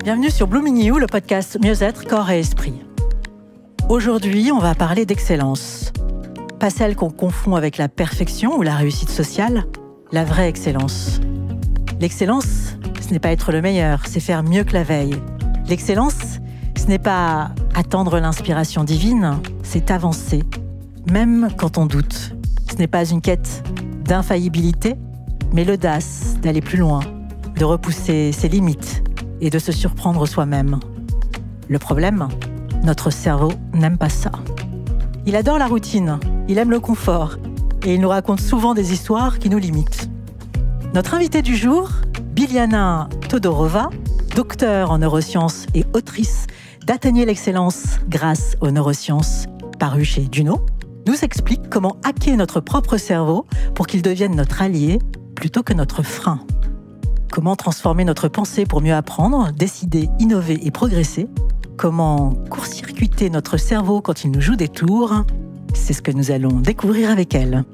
Bienvenue sur Blooming You, le podcast Mieux-être, corps et esprit. Aujourd'hui, on va parler d'excellence. Pas celle qu'on confond avec la perfection ou la réussite sociale, la vraie excellence. L'excellence, ce n'est pas être le meilleur, c'est faire mieux que la veille. L'excellence, ce n'est pas attendre l'inspiration divine, c'est avancer, même quand on doute. Ce n'est pas une quête d'infaillibilité, mais l'audace d'aller plus loin, de repousser ses limites et de se surprendre soi-même. Le problème, notre cerveau n'aime pas ça. Il adore la routine, il aime le confort et il nous raconte souvent des histoires qui nous limitent. Notre invitée du jour, Biljana Todorova, docteure en neurosciences et autrice d'Atteigner l'excellence grâce aux neurosciences, paru chez Duno, nous explique comment hacker notre propre cerveau pour qu'il devienne notre allié plutôt que notre frein. Comment transformer notre pensée pour mieux apprendre, décider, innover et progresser. Comment court-circuiter notre cerveau quand il nous joue des tours. C'est ce que nous allons découvrir avec elle.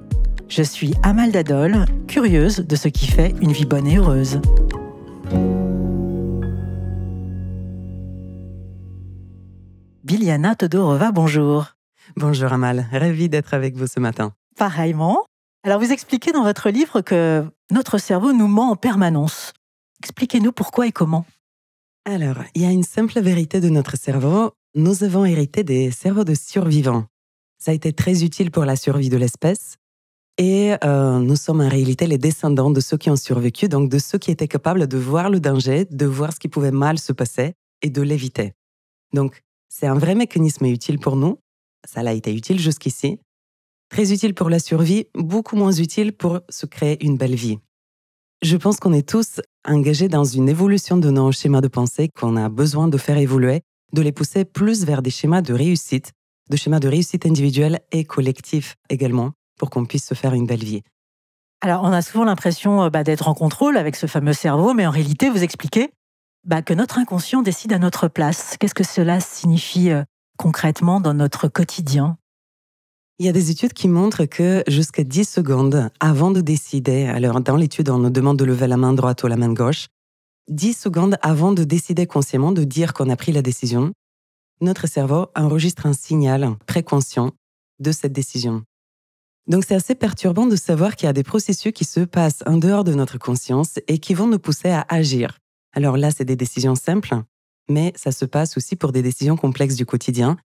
Je suis Amal Dadol, curieuse de ce qui fait une vie bonne et heureuse. Biljana Todorova, bonjour. Bonjour Amal, ravie d'être avec vous ce matin. Pareillement. Alors vous expliquez dans votre livre que notre cerveau nous ment en permanence. Expliquez-nous pourquoi et comment. Alors, il y a une simple vérité de notre cerveau. Nous avons hérité des cerveaux de survivants. Ça a été très utile pour la survie de l'espèce. Et nous sommes en réalité les descendants de ceux qui ont survécu, donc de ceux qui étaient capables de voir le danger, de voir ce qui pouvait mal se passer et de l'éviter. Donc, c'est un vrai mécanisme utile pour nous. Ça a été utile jusqu'ici. Très utile pour la survie, beaucoup moins utile pour se créer une belle vie. Je pense qu'on est tous engagés dans une évolution de nos schémas de pensée qu'on a besoin de faire évoluer, de les pousser plus vers des schémas de réussite individuelle et collective également, pour qu'on puisse se faire une belle vie. Alors, on a souvent l'impression d'être en contrôle avec ce fameux cerveau, mais en réalité, vous expliquez que notre inconscient décide à notre place. Qu'est-ce que cela signifie concrètement dans notre quotidien ? Il y a des études qui montrent que jusqu'à 10 secondes avant de décider, alors dans l'étude on nous demande de lever la main droite ou la main gauche, 10 secondes avant de décider consciemment, de dire qu'on a pris la décision, notre cerveau enregistre un signal préconscient de cette décision. Donc c'est assez perturbant de savoir qu'il y a des processus qui se passent en dehors de notre conscience et qui vont nous pousser à agir. Alors là, c'est des décisions simples, mais ça se passe aussi pour des décisions complexes du quotidien,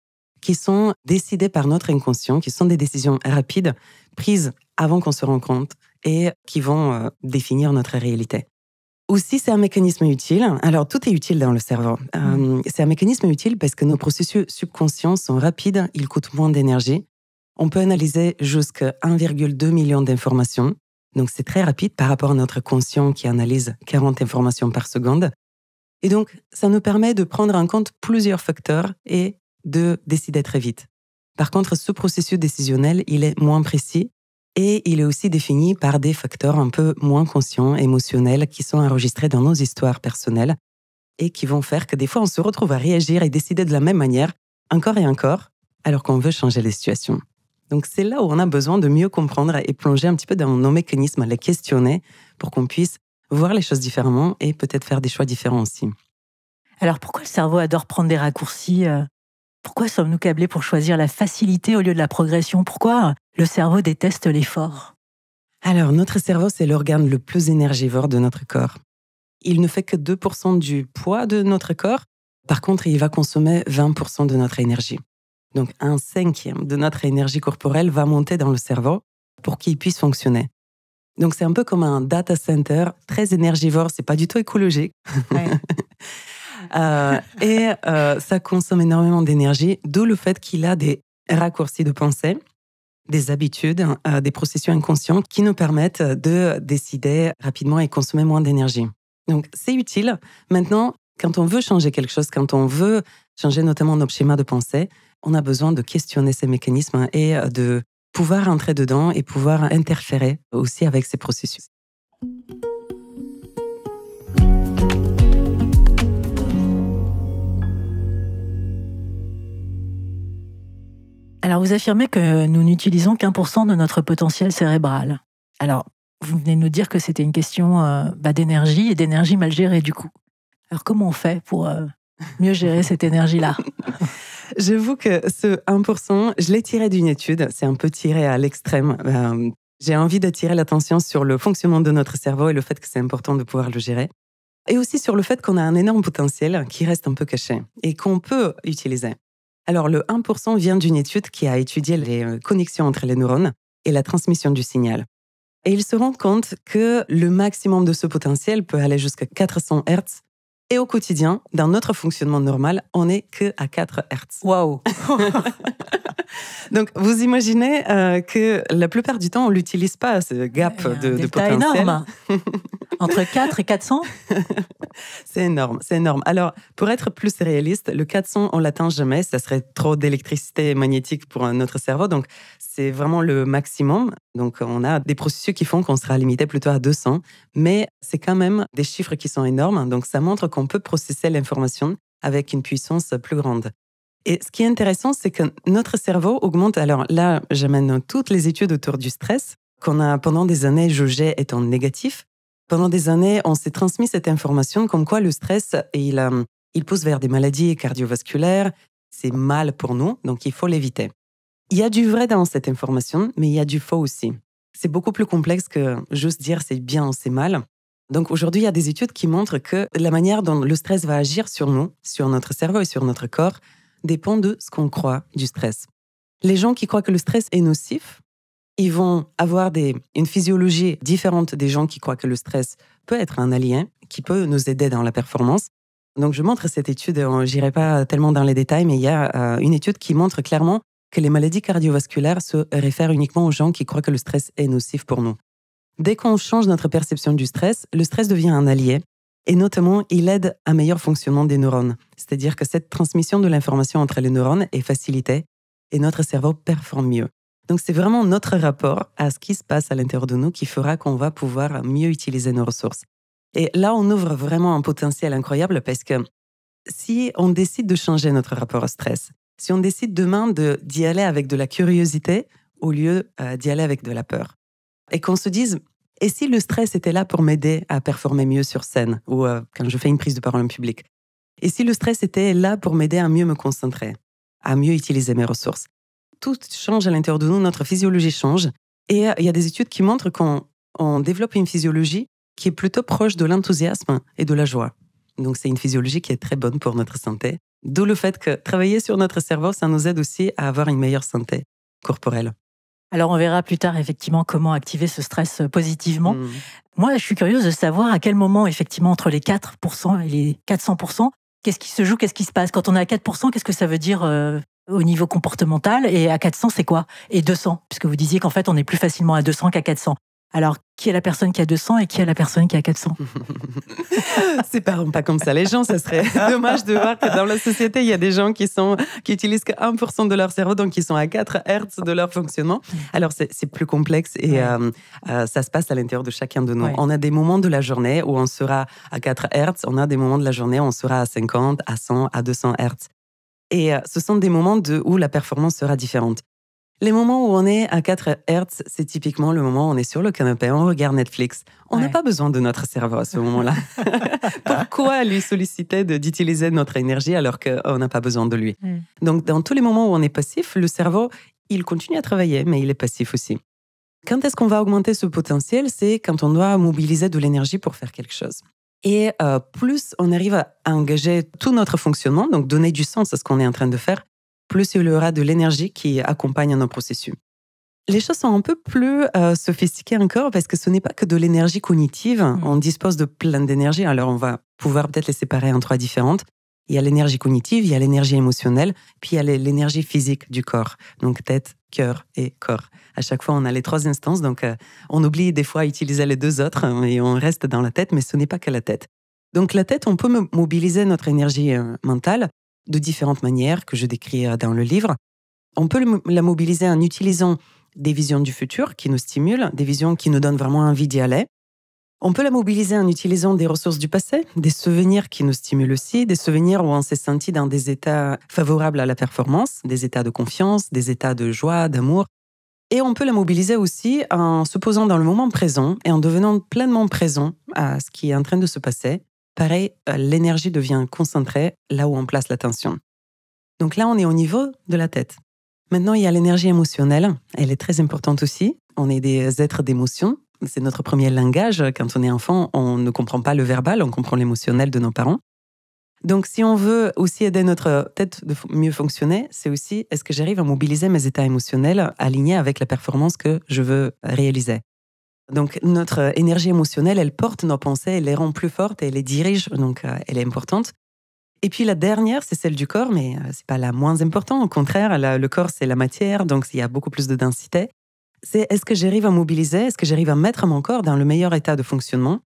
qui sont décidées par notre inconscient, qui sont des décisions rapides, prises avant qu'on se rende compte et qui vont définir notre réalité. Aussi, c'est un mécanisme utile. Alors, tout est utile dans le cerveau. C'est un mécanisme utile parce que nos processus subconscients sont rapides, ils coûtent moins d'énergie. On peut analyser jusqu'à 1,2 million d'informations. Donc, c'est très rapide par rapport à notre conscient qui analyse 40 informations par seconde. Et donc, ça nous permet de prendre en compte plusieurs facteurs et de décider très vite. Par contre, ce processus décisionnel, il est moins précis et il est aussi défini par des facteurs un peu moins conscients, émotionnels, qui sont enregistrés dans nos histoires personnelles et qui vont faire que des fois, on se retrouve à réagir et décider de la même manière, encore et encore, alors qu'on veut changer les situations. Donc, c'est là où on a besoin de mieux comprendre et plonger un petit peu dans nos mécanismes, les questionner pour qu'on puisse voir les choses différemment et peut-être faire des choix différents aussi. Alors, pourquoi le cerveau adore prendre des raccourcis ? Pourquoi sommes-nous câblés pour choisir la facilité au lieu de la progression ? Pourquoi le cerveau déteste l'effort ? Alors, notre cerveau, c'est l'organe le plus énergivore de notre corps. Il ne fait que 2% du poids de notre corps. Par contre, il va consommer 20% de notre énergie. Donc, 1/5 de notre énergie corporelle va monter dans le cerveau pour qu'il puisse fonctionner. Donc, c'est un peu comme un data center très énergivore. C'est pas du tout écologique. Ouais. Ça consomme énormément d'énergie, d'où le fait qu'il a des raccourcis de pensée, des habitudes, des processus inconscients qui nous permettent de décider rapidement et consommer moins d'énergie. Donc, c'est utile. Maintenant, quand on veut changer quelque chose, quand on veut changer notamment nos schémas de pensée, on a besoin de questionner ces mécanismes et de pouvoir entrer dedans et pouvoir interférer aussi avec ces processus. Alors, vous affirmez que nous n'utilisons qu'1% de notre potentiel cérébral. Alors, vous venez de nous dire que c'était une question d'énergie et d'énergie mal gérée du coup. Alors comment on fait pour mieux gérer cette énergie-là? J'avoue que ce 1%, je l'ai tiré d'une étude, c'est un peu tiré à l'extrême. J'ai envie d'attirer l'attention sur le fonctionnement de notre cerveau et le fait que c'est important de pouvoir le gérer. Et aussi sur le fait qu'on a un énorme potentiel qui reste un peu caché et qu'on peut utiliser. Alors le 1% vient d'une étude qui a étudié les connexions entre les neurones et la transmission du signal. Et ils se rendent compte que le maximum de ce potentiel peut aller jusqu'à 400 Hz. Et au quotidien, dans notre fonctionnement normal, on n'est que à 4 Hz. Waouh. Donc, vous imaginez que la plupart du temps, on l'utilise pas, ce gap de potentiel. C'est énorme. Entre 4 et 400 ? C'est énorme, c'est énorme. Alors, pour être plus réaliste, le 400, on l'atteint jamais. Ça serait trop d'électricité magnétique pour notre cerveau. Donc, c'est vraiment le maximum. Donc, on a des processus qui font qu'on sera limité plutôt à 200. Mais c'est quand même des chiffres qui sont énormes. Donc, ça montre qu'on peut processer l'information avec une puissance plus grande. Et ce qui est intéressant, c'est que notre cerveau augmente. Alors là, j'amène toutes les études autour du stress qu'on a pendant des années jugé étant négatif. Pendant des années, on s'est transmis cette information comme quoi le stress, il pousse vers des maladies cardiovasculaires. C'est mal pour nous, donc il faut l'éviter. Il y a du vrai dans cette information, mais il y a du faux aussi. C'est beaucoup plus complexe que juste dire c'est bien ou c'est mal. Donc aujourd'hui, il y a des études qui montrent que la manière dont le stress va agir sur nous, sur notre cerveau et sur notre corps, dépend de ce qu'on croit du stress. Les gens qui croient que le stress est nocif, ils vont avoir une physiologie différente des gens qui croient que le stress peut être un allié, qui peut nous aider dans la performance. Donc je montre cette étude, je n'irai pas tellement dans les détails, mais il y a une étude qui montre clairement que les maladies cardiovasculaires se réfèrent uniquement aux gens qui croient que le stress est nocif pour nous. Dès qu'on change notre perception du stress, le stress devient un allié. Et notamment, il aide à un meilleur fonctionnement des neurones. C'est-à-dire que cette transmission de l'information entre les neurones est facilitée et notre cerveau performe mieux. Donc, c'est vraiment notre rapport à ce qui se passe à l'intérieur de nous qui fera qu'on va pouvoir mieux utiliser nos ressources. Et là, on ouvre vraiment un potentiel incroyable parce que si on décide de changer notre rapport au stress, si on décide demain d'y aller avec de la curiosité au lieu d'y aller avec de la peur, et qu'on se dise et si le stress était là pour m'aider à performer mieux sur scène ou quand je fais une prise de parole en public? Et si le stress était là pour m'aider à mieux me concentrer, à mieux utiliser mes ressources? Tout change à l'intérieur de nous, notre physiologie change. Et il y a des études qui montrent qu'on développe une physiologie qui est plutôt proche de l'enthousiasme et de la joie. Donc c'est une physiologie qui est très bonne pour notre santé. D'où le fait que travailler sur notre cerveau, ça nous aide aussi à avoir une meilleure santé corporelle. Alors, on verra plus tard, effectivement, comment activer ce stress positivement. Moi, je suis curieuse de savoir à quel moment, effectivement, entre les 4% et les 400%, qu'est-ce qui se joue, qu'est-ce qui se passe? Quand on est à 4%, qu'est-ce que ça veut dire au niveau comportemental? Et à 400, c'est quoi? Et 200? Puisque vous disiez qu'en fait, on est plus facilement à 200 qu'à 400. Alors, qui est la personne qui a 200 et qui est la personne qui a 400? C'est pas comme ça les gens, ça serait dommage de voir que dans la société, il y a des gens qui utilisent que 1% de leur cerveau, donc qui sont à 4 Hz de leur fonctionnement. Alors, c'est plus complexe et ça se passe à l'intérieur de chacun de nous. Ouais. On a des moments de la journée où on sera à 4 Hz, on a des moments de la journée où on sera à 50, à 100, à 200 Hz. Et ce sont des moments où la performance sera différente. Les moments où on est à 4 Hz, c'est typiquement le moment où on est sur le canapé, on regarde Netflix. On n'a pas besoin de notre cerveau à ce moment-là. Pourquoi lui solliciter d'utiliser notre énergie alors qu'on n'a pas besoin de lui? Donc, dans tous les moments où on est passif, le cerveau, il continue à travailler, mais il est passif aussi. Quand est-ce qu'on va augmenter ce potentiel? C'est quand on doit mobiliser de l'énergie pour faire quelque chose. Et plus on arrive à engager tout notre fonctionnement, donc donner du sens à ce qu'on est en train de faire, plus il y aura de l'énergie qui accompagne nos processus. Les choses sont un peu plus sophistiquées encore parce que ce n'est pas que de l'énergie cognitive. On dispose de plein d'énergie. Alors, on va pouvoir peut-être les séparer en 3 différentes. Il y a l'énergie cognitive, il y a l'énergie émotionnelle, puis il y a l'énergie physique du corps. Donc, tête, cœur et corps. À chaque fois, on a les 3 instances. Donc, on oublie des fois d'utiliser les 2 autres et on reste dans la tête, mais ce n'est pas que la tête. Donc, la tête, on peut mobiliser notre énergie mentale de différentes manières que je décris dans le livre. On peut la mobiliser en utilisant des visions du futur qui nous stimulent, des visions qui nous donnent vraiment envie d'y aller. On peut la mobiliser en utilisant des ressources du passé, des souvenirs qui nous stimulent aussi, des souvenirs où on s'est senti dans des états favorables à la performance, des états de confiance, des états de joie, d'amour. Et on peut la mobiliser aussi en se posant dans le moment présent et en devenant pleinement présent à ce qui est en train de se passer. Pareil, l'énergie devient concentrée là où on place l'attention. Donc là, on est au niveau de la tête. Maintenant, il y a l'énergie émotionnelle. Elle est très importante aussi. On est des êtres d'émotion. C'est notre premier langage. Quand on est enfant, on ne comprend pas le verbal, on comprend l'émotionnel de nos parents. Donc, si on veut aussi aider notre tête de mieux fonctionner, c'est aussi, est-ce que j'arrive à mobiliser mes états émotionnels alignés avec la performance que je veux réaliser? Donc, notre énergie émotionnelle, elle porte nos pensées, elle les rend plus fortes et elle les dirige, donc elle est importante. Et puis la dernière, c'est celle du corps, mais c'est pas la moins importante. Au contraire, le corps, c'est la matière, donc il y a beaucoup plus de densité. C'est est-ce que j'arrive à mobiliser, est-ce que j'arrive à mettre mon corps dans le meilleur état de fonctionnement?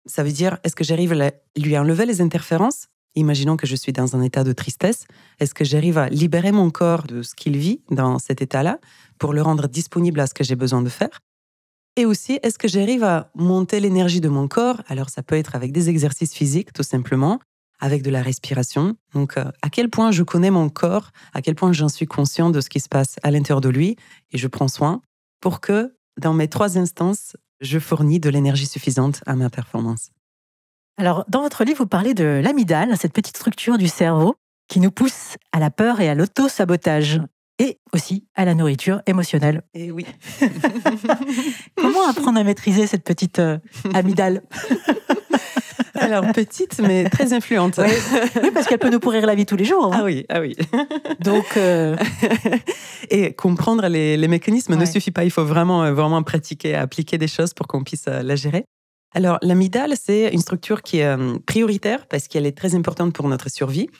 Ça veut dire, est-ce que j'arrive à lui enlever les interférences? Imaginons que je suis dans un état de tristesse. Est-ce que j'arrive à libérer mon corps de ce qu'il vit dans cet état-là pour le rendre disponible à ce que j'ai besoin de faire? Et aussi, est-ce que j'arrive à monter l'énergie de mon corps? Alors, ça peut être avec des exercices physiques, tout simplement, avec de la respiration. Donc, à quel point je connais mon corps, à quel point j'en suis conscient de ce qui se passe à l'intérieur de lui, et je prends soin pour que, dans mes 3 instances, je fournis de l'énergie suffisante à ma performance. Alors, dans votre livre, vous parlez de l'amygdale, cette petite structure du cerveau qui nous pousse à la peur et à l'auto-sabotage, et aussi à la nourriture émotionnelle. Et oui. Comment apprendre à maîtriser cette petite amygdale? Alors, petite, mais très influente. Oui, parce qu'elle peut nous pourrir la vie tous les jours. Ah oui. Donc, Et comprendre les mécanismes ne suffit pas. Il faut vraiment pratiquer, appliquer des choses pour qu'on puisse la gérer. Alors, l'amygdale, c'est une structure qui est prioritaire parce qu'elle est très importante pour notre survie.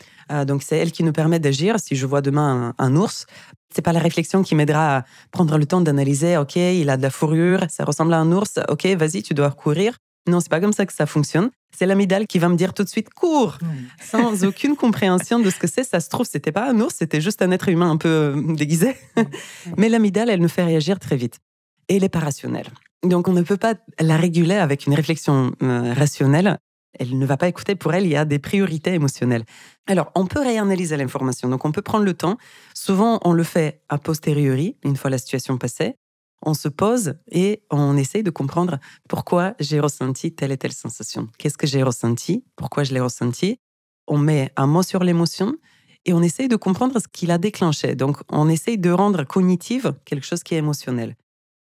Donc, c'est elle qui nous permet d'agir. Si je vois demain un ours, c'est pas la réflexion qui m'aidera à prendre le temps d'analyser. OK, il a de la fourrure, ça ressemble à un ours. OK, vas-y, tu dois courir. Non, c'est pas comme ça que ça fonctionne. C'est l'amygdale qui va me dire tout de suite « cours !» sans aucune compréhension de ce que c'est. Ça se trouve, c'était pas un ours, c'était juste un être humain un peu déguisé. Mais l'amygdale, elle nous fait réagir très vite. Et elle n'est pas rationnelle. Donc, on ne peut pas la réguler avec une réflexion rationnelle. Elle ne va pas écouter. Pour elle, il y a des priorités émotionnelles. Alors, on peut réanalyser l'information. Donc, on peut prendre le temps. Souvent, on le fait a posteriori, une fois la situation passée. On se pose et on essaye de comprendre pourquoi j'ai ressenti telle et telle sensation. Qu'est-ce que j'ai ressenti? Pourquoi je l'ai ressenti? On met un mot sur l'émotion et on essaye de comprendre ce qui l'a déclenché. Donc, on essaye de rendre cognitive quelque chose qui est émotionnel.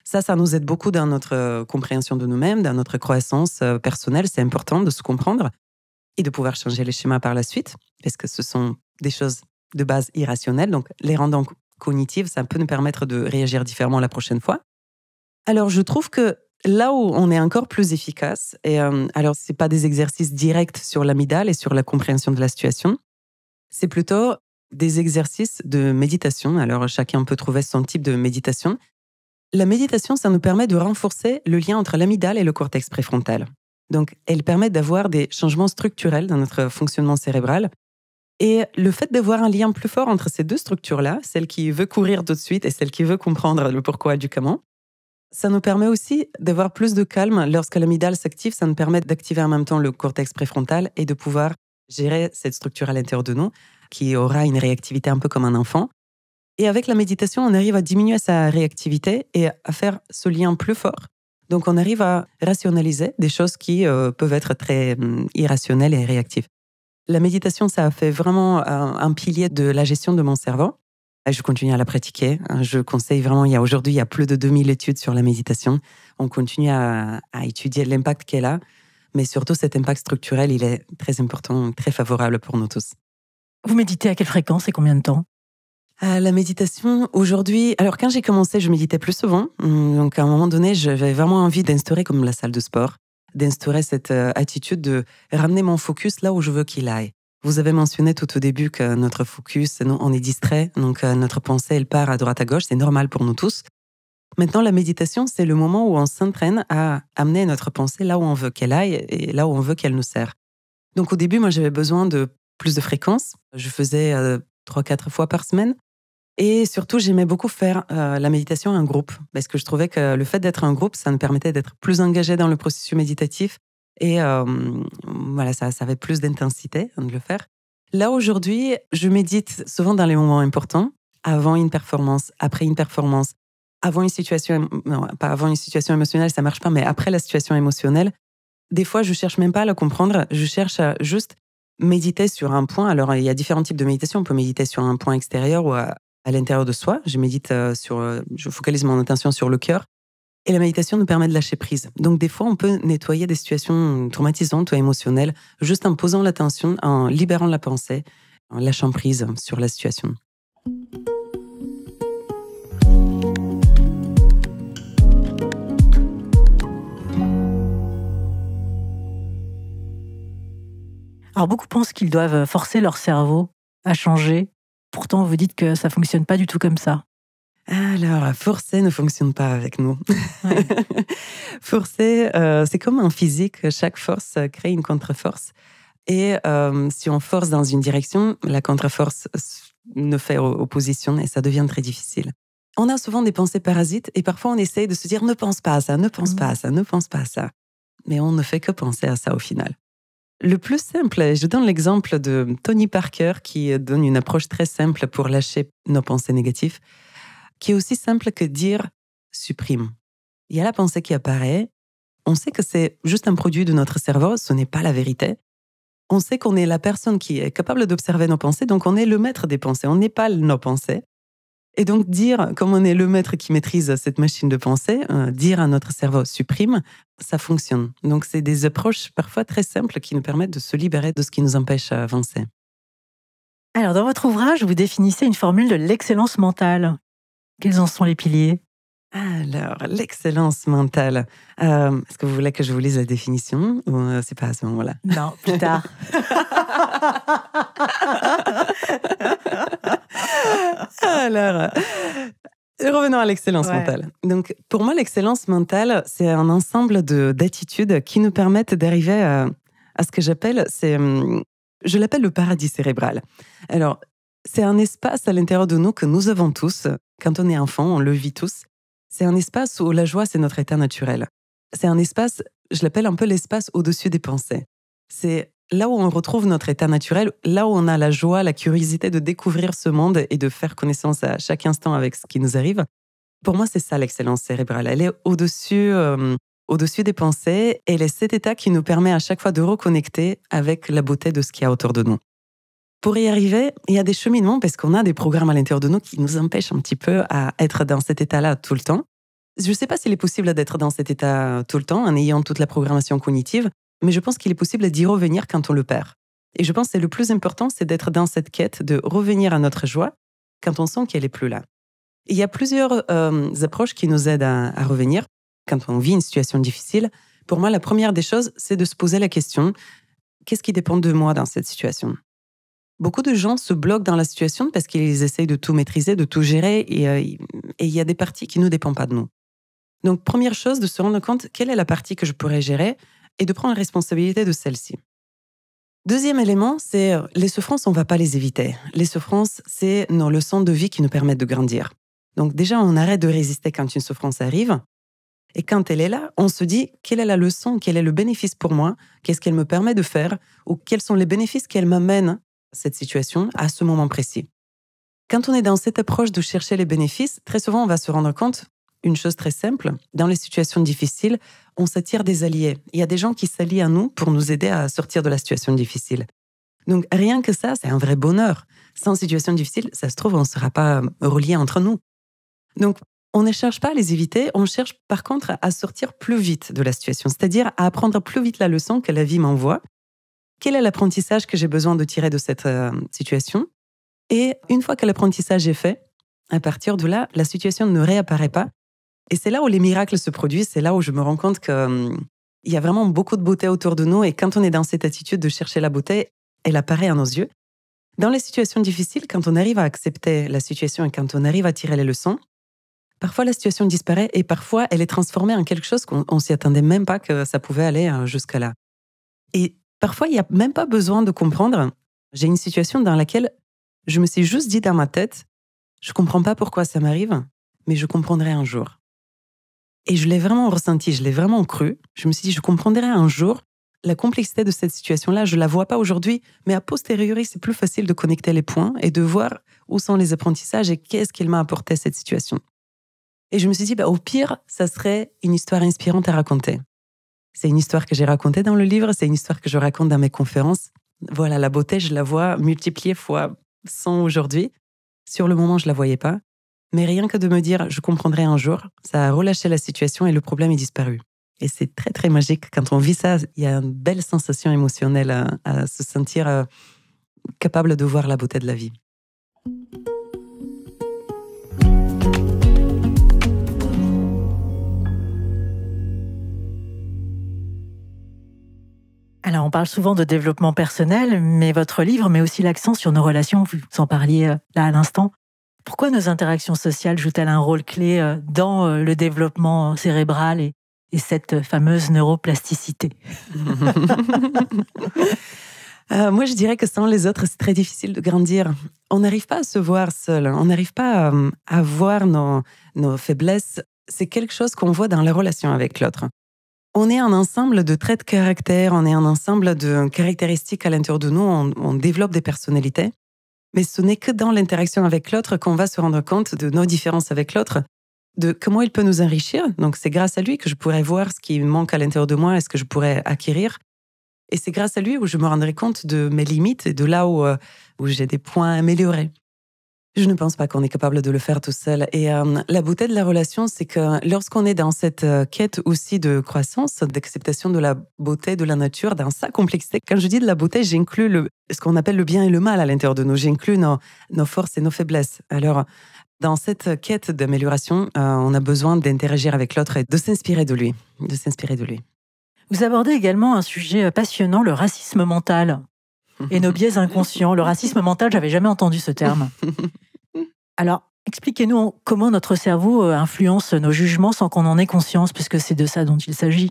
Ça nous aide beaucoup dans notre compréhension de nous-mêmes, dans notre croissance personnelle. C'est important de se comprendre et de pouvoir changer les schémas par la suite, parce que ce sont des choses de base irrationnelles. Donc, les rendant cognitives, ça peut nous permettre de réagir différemment la prochaine fois. Alors, je trouve que là où on est encore plus efficace, et alors, ce n'est pas des exercices directs sur l'amygdale et sur la compréhension de la situation, c'est plutôt des exercices de méditation. Alors, chacun peut trouver son type de méditation. La méditation, ça nous permet de renforcer le lien entre l'amygdale et le cortex préfrontal. Donc, elle permet d'avoir des changements structurels dans notre fonctionnement cérébral. Et le fait d'avoir un lien plus fort entre ces 2 structures-là, celle qui veut courir tout de suite et celle qui veut comprendre le pourquoi du comment, ça nous permet aussi d'avoir plus de calme. Lorsque l'amygdale s'active, ça nous permet d'activer en même temps le cortex préfrontal et de pouvoir gérer cette structure à l'intérieur de nous, qui aura une réactivité un peu comme un enfant. Et avec la méditation, on arrive à diminuer sa réactivité et à faire ce lien plus fort. Donc, on arrive à rationaliser des choses qui peuvent être très irrationnelles et réactives. La méditation, ça a fait vraiment un pilier de la gestion de mon cerveau. Je continue à la pratiquer. Je conseille vraiment, aujourd'hui, il y a plus de 2000 études sur la méditation. On continue à étudier l'impact qu'elle a. Mais surtout, cet impact structurel, il est très important, très favorable pour nous tous. Vous méditez à quelle fréquence et combien de temps? La méditation, aujourd'hui... Alors, quand j'ai commencé, je méditais plus souvent. Donc, à un moment donné, j'avais vraiment envie d'instaurer, comme la salle de sport, d'instaurer cette attitude de ramener mon focus là où je veux qu'il aille. Vous avez mentionné tout au début que notre focus, on est distrait, donc notre pensée, elle part à droite à gauche, c'est normal pour nous tous. Maintenant, la méditation, c'est le moment où on s'entraîne à amener notre pensée là où on veut qu'elle aille et là où on veut qu'elle nous sert. Donc, au début, moi, j'avais besoin de plus de fréquence. Je faisais 3-4 fois par semaine. Et surtout, j'aimais beaucoup faire la méditation en groupe, parce que je trouvais que le fait d'être en groupe, ça me permettait d'être plus engagé dans le processus méditatif. Et voilà, ça avait plus d'intensité de le faire. Là, aujourd'hui, je médite souvent dans les moments importants, avant une performance, après une performance. avant une situation, non, pas avant une situation émotionnelle, ça marche pas, mais après la situation émotionnelle, des fois, je cherche même pas à la comprendre, je cherche à juste méditer sur un point. Alors, il y a différents types de méditation. On peut méditer sur un point extérieur ou à l'intérieur de soi. Je focalise mon attention sur le cœur. Et la méditation nous permet de lâcher prise. Donc, des fois, on peut nettoyer des situations traumatisantes ou émotionnelles juste en posant l'attention, en libérant la pensée, en lâchant prise sur la situation. Alors, beaucoup pensent qu'ils doivent forcer leur cerveau à changer. Pourtant, vous dites que ça ne fonctionne pas du tout comme ça. Alors, forcer ne fonctionne pas avec nous. Ouais. Forcer, c'est comme en physique, chaque force crée une contre-force. Et si on force dans une direction, la contre-force ne fait opposition et ça devient très difficile. On a souvent des pensées parasites et parfois on essaye de se dire « ne pense pas à ça, ne pense pas à ça, ne pense pas à ça ». Mais on ne fait que penser à ça au final. Le plus simple, je donne l'exemple de Tony Parker qui donne une approche très simple pour lâcher nos pensées négatives, qui est aussi simple que dire « supprime ». Il y a la pensée qui apparaît, on sait que c'est juste un produit de notre cerveau, ce n'est pas la vérité. On sait qu'on est la personne qui est capable d'observer nos pensées, donc on est le maître des pensées, on n'est pas nos pensées. Et donc dire, comme on est le maître qui maîtrise cette machine de pensée, dire à notre cerveau « supprime », ça fonctionne. Donc c'est des approches parfois très simples qui nous permettent de se libérer de ce qui nous empêche d'avancer. Alors, dans votre ouvrage, vous définissez une formule de l'excellence mentale. Quels en sont les piliers ? Alors, l'excellence mentale. Est-ce que vous voulez que je vous lise la définition ou c'est pas à ce moment-là? Non, plus tard. Alors, revenons à l'excellence mentale. Donc, pour moi, l'excellence mentale, c'est un ensemble d'attitudes qui nous permettent d'arriver à ce que j'appelle, je l'appelle le paradis cérébral. Alors, c'est un espace à l'intérieur de nous que nous avons tous. Quand on est enfant, on le vit tous. C'est un espace où la joie, c'est notre état naturel. C'est un espace, je l'appelle un peu l'espace au-dessus des pensées. C'est là où on retrouve notre état naturel, là où on a la joie, la curiosité de découvrir ce monde et de faire connaissance à chaque instant avec ce qui nous arrive. Pour moi, c'est ça l'excellence cérébrale. Elle est au-dessus des pensées et elle est cet état qui nous permet à chaque fois de reconnecter avec la beauté de ce qu'il y a autour de nous. Pour y arriver, il y a des cheminements parce qu'on a des programmes à l'intérieur de nous qui nous empêchent un petit peu à être dans cet état-là tout le temps. Je ne sais pas s'il est possible d'être dans cet état tout le temps en ayant toute la programmation cognitive, mais je pense qu'il est possible d'y revenir quand on le perd. Et je pense que c'est le plus important, c'est d'être dans cette quête de revenir à notre joie quand on sent qu'elle n'est plus là. Il y a plusieurs approches qui nous aident à revenir quand on vit une situation difficile. Pour moi, la première des choses, c'est de se poser la question « qu'est-ce qui dépend de moi dans cette situation ?» Beaucoup de gens se bloquent dans la situation parce qu'ils essayent de tout maîtriser, de tout gérer, et il y a des parties qui ne dépendent pas de nous. Donc, première chose, de se rendre compte quelle est la partie que je pourrais gérer et de prendre la responsabilité de celle-ci. Deuxième élément, c'est les souffrances, on ne va pas les éviter. Les souffrances, c'est nos leçons de vie qui nous permettent de grandir. Donc déjà, on arrête de résister quand une souffrance arrive. Et quand elle est là, on se dit quelle est la leçon, quel est le bénéfice pour moi, qu'est-ce qu'elle me permet de faire, ou quels sont les bénéfices qu'elle m'amène cette situation à ce moment précis. Quand on est dans cette approche de chercher les bénéfices, très souvent on va se rendre compte, une chose très simple, dans les situations difficiles, on s'attire des alliés. Il y a des gens qui s'allient à nous pour nous aider à sortir de la situation difficile. Donc rien que ça, c'est un vrai bonheur. Sans situation difficile, ça se trouve, on ne sera pas reliés entre nous. Donc on ne cherche pas à les éviter, on cherche par contre à sortir plus vite de la situation, c'est-à-dire à apprendre plus vite la leçon que la vie m'envoie. Quel est l'apprentissage que j'ai besoin de tirer de cette situation? Et une fois que l'apprentissage est fait, à partir de là, la situation ne réapparaît pas. Et c'est là où les miracles se produisent, c'est là où je me rends compte qu'il y a vraiment beaucoup de beauté autour de nous. Et quand on est dans cette attitude de chercher la beauté, elle apparaît à nos yeux. Dans les situations difficiles, quand on arrive à accepter la situation et quand on arrive à tirer les leçons, parfois la situation disparaît et parfois elle est transformée en quelque chose qu'on ne s'y attendait même pas que ça pouvait aller jusqu'à là. Et parfois, il n'y a même pas besoin de comprendre. J'ai une situation dans laquelle je me suis juste dit dans ma tête, je ne comprends pas pourquoi ça m'arrive, mais je comprendrai un jour. Et je l'ai vraiment ressenti, je l'ai vraiment cru. Je me suis dit, je comprendrai un jour la complexité de cette situation-là. Je ne la vois pas aujourd'hui, mais a posteriori, c'est plus facile de connecter les points et de voir où sont les apprentissages et qu'est-ce qu'il m'a apporté cette situation. Et je me suis dit, au pire, ça serait une histoire inspirante à raconter. C'est une histoire que j'ai racontée dans le livre, c'est une histoire que je raconte dans mes conférences. Voilà, la beauté, je la vois multipliée fois 100 aujourd'hui. Sur le moment, je ne la voyais pas. Mais rien que de me dire, je comprendrai un jour, ça a relâché la situation et le problème est disparu. Et c'est très, très magique. Quand on vit ça, il y a une belle sensation émotionnelle à se sentir capable de voir la beauté de la vie. Alors, on parle souvent de développement personnel, mais votre livre met aussi l'accent sur nos relations. Vous en parliez là à l'instant. Pourquoi nos interactions sociales jouent-elles un rôle clé dans le développement cérébral et cette fameuse neuroplasticité? Moi, je dirais que sans les autres, c'est très difficile de grandir. On n'arrive pas à se voir seul. On n'arrive pas à voir nos faiblesses. C'est quelque chose qu'on voit dans la relation avec l'autre. On est un ensemble de traits de caractère, on est un ensemble de caractéristiques à l'intérieur de nous, on développe des personnalités. Mais ce n'est que dans l'interaction avec l'autre qu'on va se rendre compte de nos différences avec l'autre, de comment il peut nous enrichir. Donc c'est grâce à lui que je pourrais voir ce qui manque à l'intérieur de moi et ce que je pourrais acquérir. Et c'est grâce à lui où je me rendrai compte de mes limites et de là où j'ai des points à améliorer. Je ne pense pas qu'on est capable de le faire tout seul. Et la beauté de la relation, c'est que lorsqu'on est dans cette quête aussi de croissance, d'acceptation de la beauté de la nature, dans sa complexité, quand je dis de la beauté, j'inclus ce qu'on appelle le bien et le mal à l'intérieur de nous. J'inclus nos forces et nos faiblesses. Alors, dans cette quête d'amélioration, on a besoin d'interagir avec l'autre et de s'inspirer de lui. Vous abordez également un sujet passionnant, le racisme mental et nos biais inconscients. Le racisme mental, j'avais jamais entendu ce terme. Alors, expliquez-nous comment notre cerveau influence nos jugements sans qu'on en ait conscience, puisque c'est de ça dont il s'agit.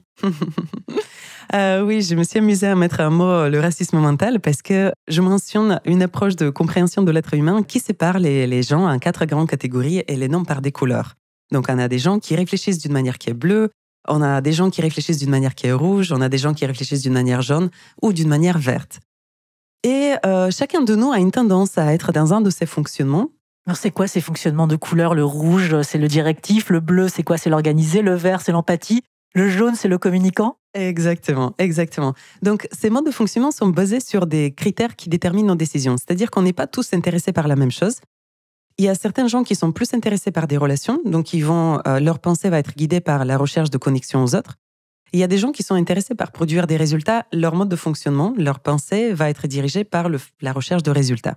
Oui, je me suis amusée à mettre un mot, le racisme mental, parce que je mentionne une approche de compréhension de l'être humain qui sépare les gens en 4 grandes catégories et les nomme par des couleurs. Donc, on a des gens qui réfléchissent d'une manière qui est bleue, on a des gens qui réfléchissent d'une manière qui est rouge, on a des gens qui réfléchissent d'une manière jaune ou d'une manière verte. Et chacun de nous a une tendance à être dans un de ces fonctionnements. Alors, c'est quoi ces fonctionnements de couleurs? Le rouge, c'est le directif. Le bleu, c'est quoi? C'est l'organisé. Le vert, c'est l'empathie. Le jaune, c'est le communicant. Exactement. Donc, ces modes de fonctionnement sont basés sur des critères qui déterminent nos décisions. C'est-à-dire qu'on n'est pas tous intéressés par la même chose. Il y a certains gens qui sont plus intéressés par des relations, donc leur pensée va être guidée par la recherche de connexion aux autres. Il y a des gens qui sont intéressés par produire des résultats. Leur mode de fonctionnement, leur pensée va être dirigée par la recherche de résultats.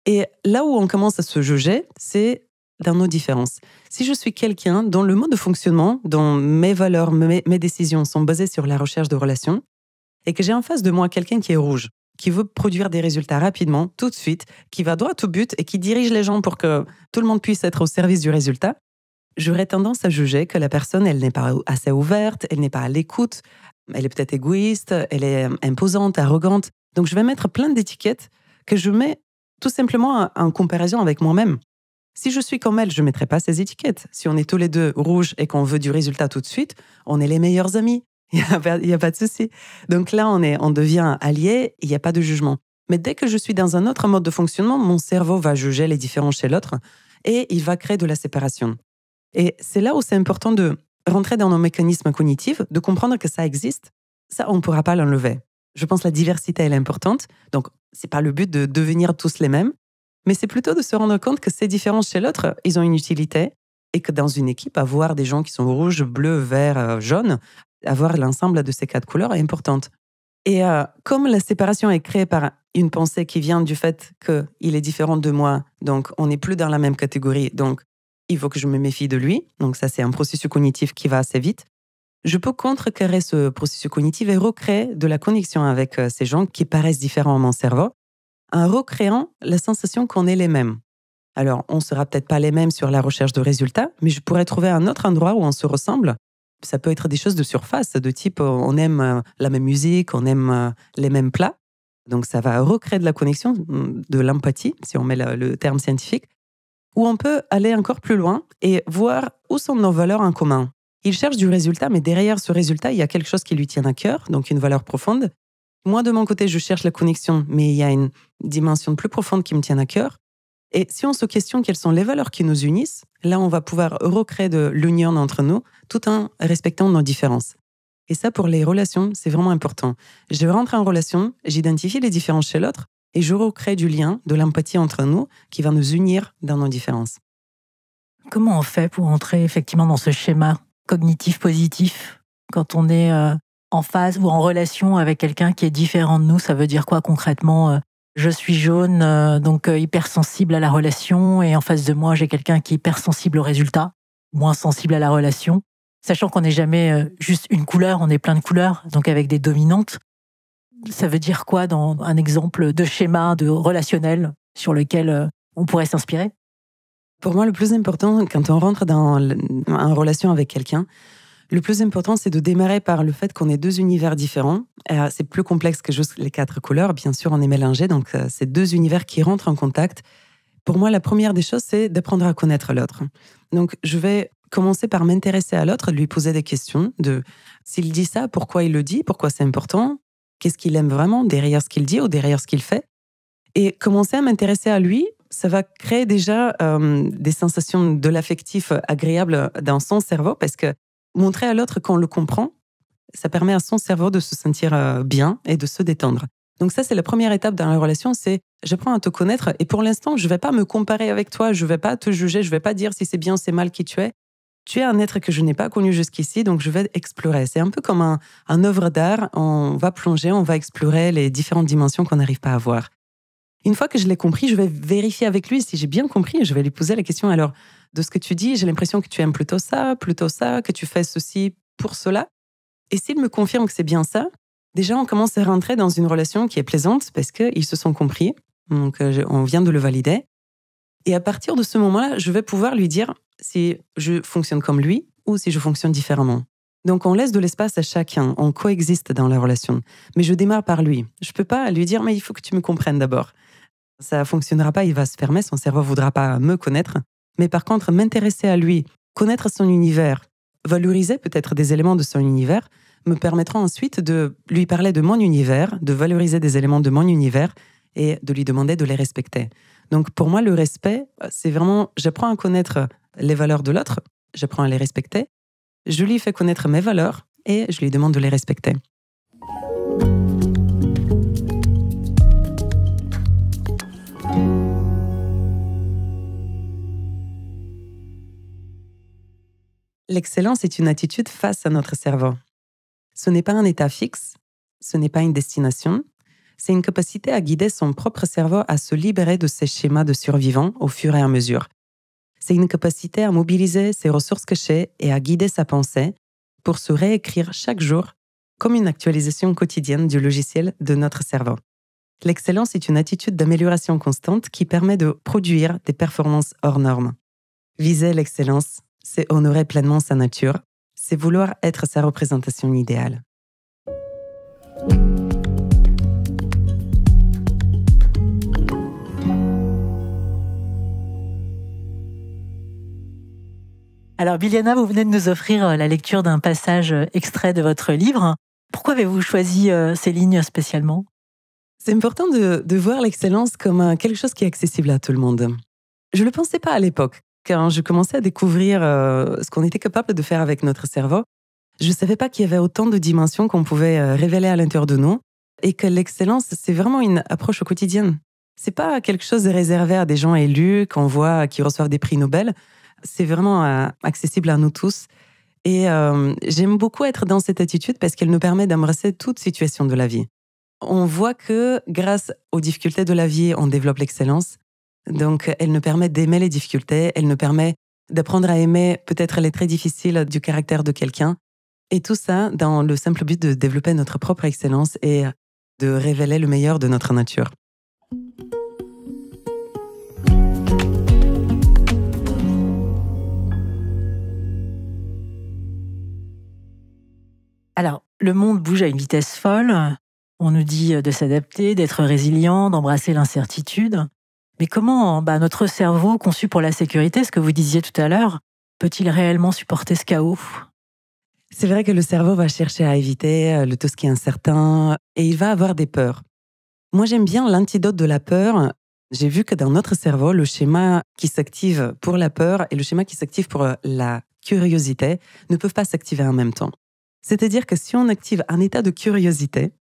Et là où on commence à se juger, c'est dans nos différences. Si je suis quelqu'un dont le mode de fonctionnement, dont mes valeurs, mes décisions sont basées sur la recherche de relations, et que j'ai en face de moi quelqu'un qui est rouge, qui veut produire des résultats rapidement, tout de suite, qui va droit au but et qui dirige les gens pour que tout le monde puisse être au service du résultat, j'aurais tendance à juger que la personne, elle n'est pas assez ouverte, elle n'est pas à l'écoute, elle est peut-être égoïste, elle est imposante, arrogante. Donc je vais mettre plein d'étiquettes que je mets tout simplement en comparaison avec moi-même. Si je suis comme elle, je ne mettrai pas ces étiquettes. Si on est tous les deux rouges et qu'on veut du résultat tout de suite, on est les meilleurs amis. Il n'y a pas de souci. Donc là, on devient alliés, il n'y a pas de jugement. Mais dès que je suis dans un autre mode de fonctionnement, mon cerveau va juger les différences chez l'autre et il va créer de la séparation. Et c'est là où c'est important de rentrer dans nos mécanismes cognitifs, de comprendre que ça existe. Ça, on ne pourra pas l'enlever. Je pense que la diversité, elle est importante. Donc, ce n'est pas le but de devenir tous les mêmes, mais c'est plutôt de se rendre compte que ces différences chez l'autre, ils ont une utilité et que dans une équipe, avoir des gens qui sont rouges, bleus, verts, jaunes, avoir l'ensemble de ces 4 couleurs est importante. Et comme la séparation est créée par une pensée qui vient du fait qu'il est différent de moi, donc on n'est plus dans la même catégorie, donc il faut que je me méfie de lui. Donc ça, c'est un processus cognitif qui va assez vite. Je peux contrecarrer ce processus cognitif et recréer de la connexion avec ces gens qui paraissent différents à mon cerveau, en recréant la sensation qu'on est les mêmes. Alors, on ne sera peut-être pas les mêmes sur la recherche de résultats, mais je pourrais trouver un autre endroit où on se ressemble. Ça peut être des choses de surface, de type on aime la même musique, on aime les mêmes plats. Donc ça va recréer de la connexion, de l'empathie, si on met le terme scientifique, où on peut aller encore plus loin et voir où sont nos valeurs en commun. Il cherche du résultat, mais derrière ce résultat, il y a quelque chose qui lui tient à cœur, donc une valeur profonde. Moi, de mon côté, je cherche la connexion, mais il y a une dimension plus profonde qui me tient à cœur. Et si on se questionne quelles sont les valeurs qui nous unissent, là, on va pouvoir recréer de l'union entre nous tout en respectant nos différences. Et ça, pour les relations, c'est vraiment important. Je rentre en relation, j'identifie les différences chez l'autre et je recrée du lien, de l'empathie entre nous qui va nous unir dans nos différences. Comment on fait pour entrer effectivement dans ce schéma cognitif positif quand on est en phase ou en relation avec quelqu'un qui est différent de nous? Ça veut dire quoi concrètement? Je suis jaune, donc hypersensible à la relation, et en face de moi, j'ai quelqu'un qui est hypersensible au résultat, moins sensible à la relation. Sachant qu'on n'est jamais juste une couleur, on est plein de couleurs, donc avec des dominantes. Ça veut dire quoi dans un exemple de schéma de relationnel sur lequel on pourrait s'inspirer? Pour moi, le plus important, quand on rentre en relation avec quelqu'un, le plus important, c'est de démarrer par le fait qu'on est deux univers différents. C'est plus complexe que juste les 4 couleurs. Bien sûr, on est mélangés, donc c'est 2 univers qui rentrent en contact. Pour moi, la première des choses, c'est d'apprendre à connaître l'autre. Donc, je vais commencer par m'intéresser à l'autre, lui poser des questions de s'il dit ça, pourquoi il le dit, pourquoi c'est important, qu'est-ce qu'il aime vraiment derrière ce qu'il dit ou derrière ce qu'il fait. Et commencer à m'intéresser à lui, ça va créer déjà des sensations de l'affectif agréable dans son cerveau, parce que montrer à l'autre qu'on le comprend, ça permet à son cerveau de se sentir bien et de se détendre. Donc ça, c'est la première étape dans la relation, c'est j'apprends à te connaître et pour l'instant, je ne vais pas me comparer avec toi, je ne vais pas te juger, je ne vais pas dire si c'est bien ou c'est mal qui tu es. Tu es un être que je n'ai pas connu jusqu'ici, donc je vais explorer. C'est un peu comme un œuvre d'art, on va plonger, on va explorer les différentes dimensions qu'on n'arrive pas à voir. Une fois que je l'ai compris, je vais vérifier avec lui si j'ai bien compris et je vais lui poser la question, alors, de ce que tu dis, j'ai l'impression que tu aimes plutôt ça, que tu fais ceci pour cela. Et s'il me confirme que c'est bien ça, déjà, on commence à rentrer dans une relation qui est plaisante parce qu'ils se sont compris. Donc, on vient de le valider. Et à partir de ce moment-là, je vais pouvoir lui dire si je fonctionne comme lui ou si je fonctionne différemment. Donc, on laisse de l'espace à chacun. On coexiste dans la relation. Mais je démarre par lui. Je ne peux pas lui dire « mais il faut que tu me comprennes d'abord ». Ça ne fonctionnera pas, il va se fermer, son cerveau ne voudra pas me connaître. Mais par contre, m'intéresser à lui, connaître son univers, valoriser peut-être des éléments de son univers, me permettra ensuite de lui parler de mon univers, de valoriser des éléments de mon univers et de lui demander de les respecter. Donc pour moi, le respect, c'est vraiment, j'apprends à connaître les valeurs de l'autre, j'apprends à les respecter, je lui fais connaître mes valeurs et je lui demande de les respecter. L'excellence est une attitude face à notre cerveau. Ce n'est pas un état fixe, ce n'est pas une destination, c'est une capacité à guider son propre cerveau à se libérer de ses schémas de survivants au fur et à mesure. C'est une capacité à mobiliser ses ressources cachées et à guider sa pensée pour se réécrire chaque jour comme une actualisation quotidienne du logiciel de notre cerveau. L'excellence est une attitude d'amélioration constante qui permet de produire des performances hors normes. Viser l'excellence, c'est honorer pleinement sa nature, c'est vouloir être sa représentation idéale. Alors Biljana, vous venez de nous offrir la lecture d'un passage extrait de votre livre. Pourquoi avez-vous choisi ces lignes spécialement? C'est important de voir l'excellence comme quelque chose qui est accessible à tout le monde. Je ne le pensais pas à l'époque. Quand je commençais à découvrir ce qu'on était capable de faire avec notre cerveau, je ne savais pas qu'il y avait autant de dimensions qu'on pouvait révéler à l'intérieur de nous et que l'excellence, c'est vraiment une approche au quotidien. Ce n'est pas quelque chose de réservé à des gens élus qu'on voit qui reçoivent des prix Nobel. C'est vraiment accessible à nous tous. Et j'aime beaucoup être dans cette attitude parce qu'elle nous permet d'embrasser toute situation de la vie. On voit que grâce aux difficultés de la vie, on développe l'excellence. Donc, elle nous permet d'aimer les difficultés, elle nous permet d'apprendre à aimer peut-être les traits difficiles du caractère de quelqu'un. Et tout ça dans le simple but de développer notre propre excellence et de révéler le meilleur de notre nature. Alors, le monde bouge à une vitesse folle. On nous dit de s'adapter, d'être résilient, d'embrasser l'incertitude. Mais comment notre cerveau, conçu pour la sécurité, ce que vous disiez tout à l'heure, peut-il réellement supporter ce chaos? C'est vrai que le cerveau va chercher à éviter tout ce qui est incertain et il va avoir des peurs. Moi, j'aime bien l'antidote de la peur. j'ai vu que dans notre cerveau, le schéma qui s'active pour la peur et le schéma qui s'active pour la curiosité ne peuvent pas s'activer en même temps. C'est-à-dire que si on active un état de curiosité,